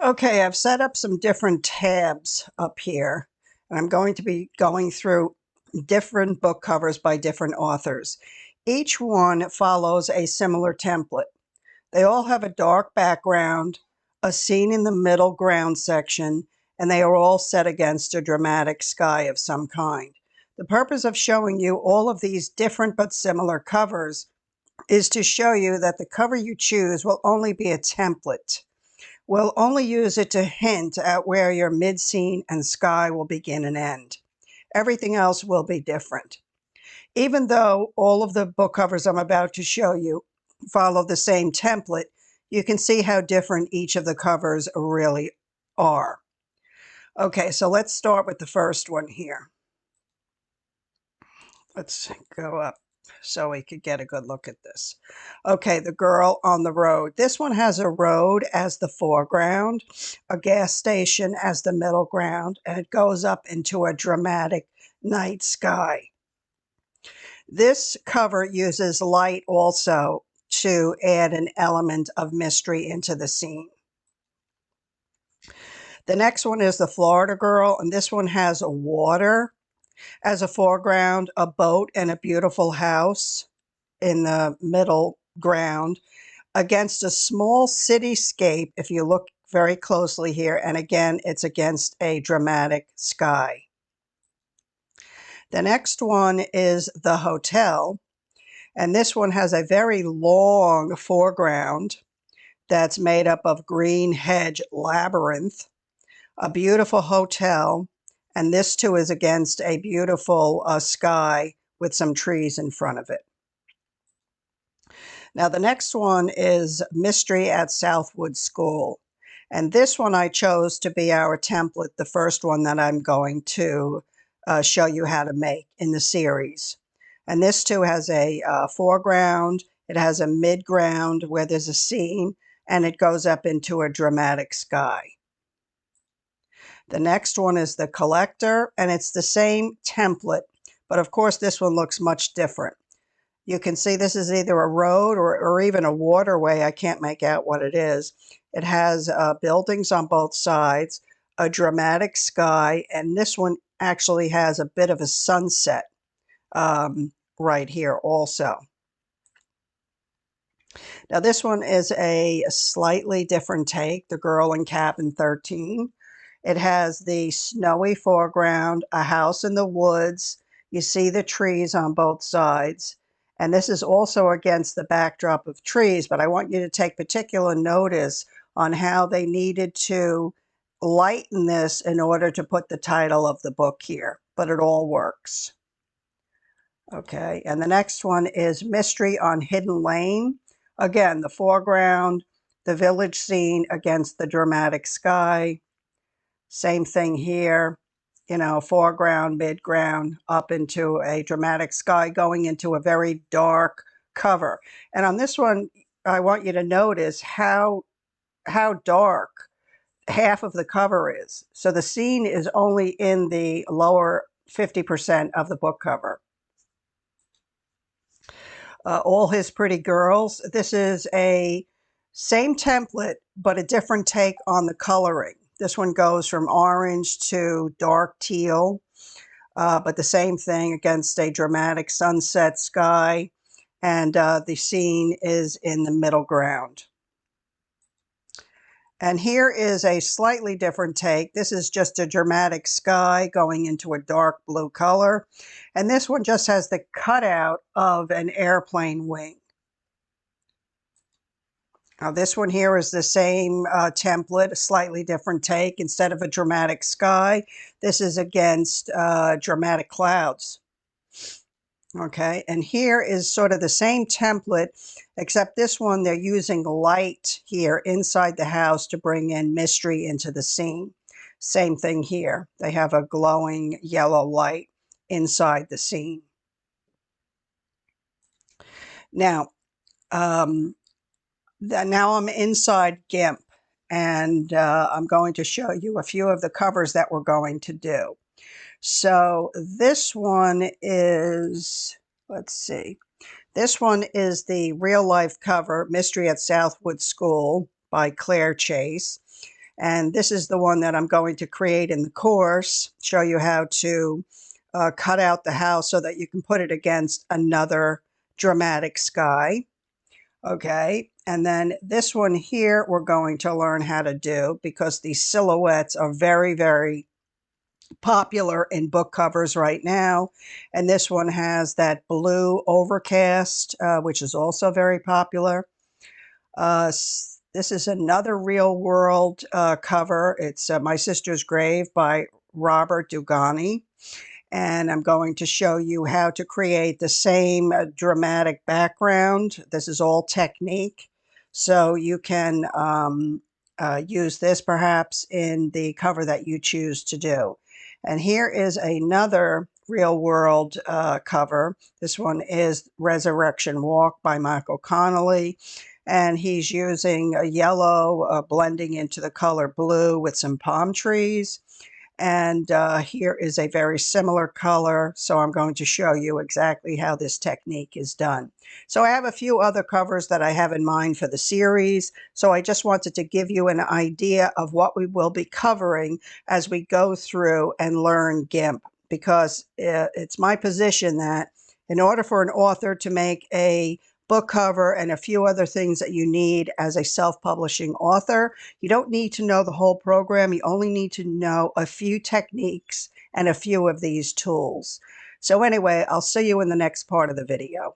Okay, I've set up some different tabs up here, and I'm going to be going through different book covers by different authors. Each one follows a similar template. They all have a dark background, a scene in the middle ground section, and they are all set against a dramatic sky of some kind. The purpose of showing you all of these different but similar covers is to show you that the cover you choose will only be a template. We'll only use it to hint at where your mid-scene and sky will begin and end. Everything else will be different. Even though all of the book covers I'm about to show you follow the same template, you can see how different each of the covers really are. Okay, so let's start with the first one here. Let's go up so we could get a good look at this. Okay, the girl on the road. This one has a road as the foreground, a gas station as the middle ground, and it goes up into a dramatic night sky. This cover uses light also to add an element of mystery into the scene. The next one is the Florida girl, and this one has a water as a foreground, a boat, and a beautiful house in the middle ground against a small cityscape, if you look very closely here, and again, it's against a dramatic sky. The next one is the hotel, and this one has a very long foreground that's made up of green hedge labyrinth, a beautiful hotel, and this too is against a beautiful sky with some trees in front of it. Now the next one is Mystery at Southwood School. And this one I chose to be our template, the first one that I'm going to show you how to make in the series. And this too has a foreground, it has a midground where there's a scene, and it goes up into a dramatic sky. The next one is The Collector, and it's the same template, but of course this one looks much different. You can see this is either a road or even a waterway. I can't make out what it is. It has buildings on both sides, a dramatic sky, and this one actually has a bit of a sunset right here also. Now this one is a slightly different take, The Girl in Cabin 13. It has the snowy foreground, a house in the woods. You see the trees on both sides. And this is also against the backdrop of trees, but I want you to take particular notice on how they needed to lighten this in order to put the title of the book here, but it all works. Okay, and the next one is Mystery on Hidden Lane. Again, the foreground, the village scene against the dramatic sky. Same thing here, you know, foreground, midground, up into a dramatic sky, going into a very dark cover. And on this one, I want you to notice how dark half of the cover is. So the scene is only in the lower 50% of the book cover. All His Pretty Girls. This is a same template, but a different take on the coloring. This one goes from orange to dark teal, but the same thing against a dramatic sunset sky, and the scene is in the middle ground. And here is a slightly different take. This is just a dramatic sky going into a dark blue color. And this one just has the cutout of an airplane wing. Now this one here is the same template, a slightly different take. Instead of a dramatic sky, this is against dramatic clouds. Okay, and here is sort of the same template, except this one they're using light here inside the house to bring in mystery into the scene. Same thing here. They have a glowing yellow light inside the scene. Now, now I'm inside Gimp, and I'm going to show you a few of the covers that we're going to do. So this one is, let's see, this one is the real life cover, Mystery at Southwood School by Claire Chase. And this is the one that I'm going to create in the course, show you how to cut out the house so that you can put it against another dramatic sky. Okay, and then this one here we're going to learn how to do because these silhouettes are very, very popular in book covers right now. And this one has that blue overcast, which is also very popular. This is another real world cover. It's My Sister's Grave by Robert Dugani. And I'm going to show you how to create the same dramatic background. This is all technique. So you can use this perhaps in the cover that you choose to do. And here is another real world cover. This one is Resurrection Walk by Michael Connolly. And he's using a yellow blending into the color blue with some palm trees. And here is a very similar color. So I'm going to show you exactly how this technique is done. So I have a few other covers that I have in mind for the series. So I just wanted to give you an idea of what we will be covering as we go through and learn GIMP, because it's my position that in order for an author to make a book cover and a few other things that you need as a self-publishing author, you don't need to know the whole program. You only need to know a few techniques and a few of these tools. So anyway, I'll see you in the next part of the video.